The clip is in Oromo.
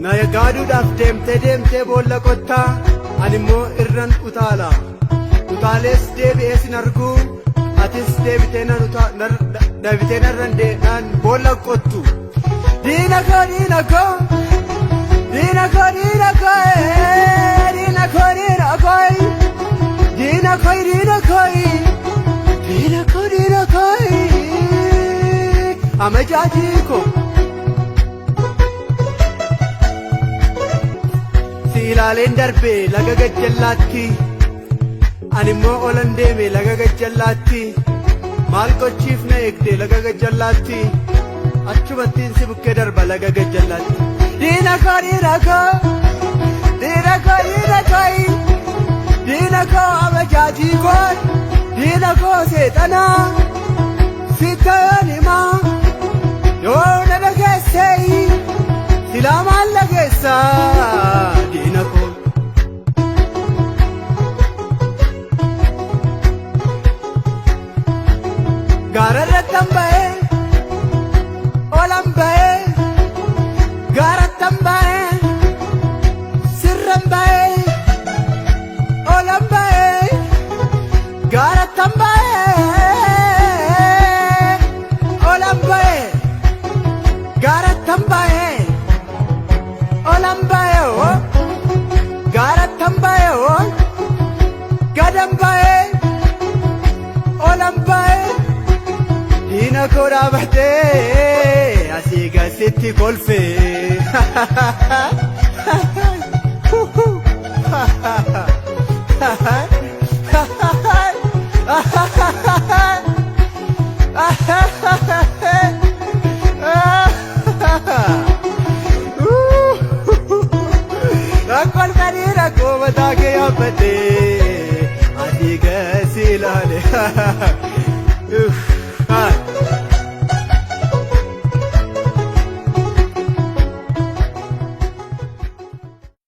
Na yagaaduudhaaf deemtee boolla qottaa ani immoo irran utaala. Utaalees deebi'ee sin arguu atis deebitee narran boolla qottu. Diina koo diina koo diina koo diina koo diina koo diina koo diina koo diina koo diina koo diina koo amajaajii koo. Si ilaaleen darbee laga gajjallaatti ani immoo olan deeme laga gajjallaatti. Maal gochiif na eegde laga gajjallaatti achumattiin si bukkee darba laga gajjallaatti. Diina koo diina koo diina koo diina koo diina koo amajaajii koo diina koo seexanaa si ta'an himaa yoo na dhageessee silaa maal dhageessaa diina koo. Gaararrattan ba'ee olan ba'ee gaarattan ba'ee sirran ba'ee olan ba'ee gaarattan ba'ee olan ba'ee gaarattan ba'ee olan ba'ee gaarattan ba'ee gadan ba'ee olan ba'ee. Diina koo dhaabatee asii gasitti kolfee. Rakkoon kadii rakkoo mataa kee yaabbatee asii gasi ilaale.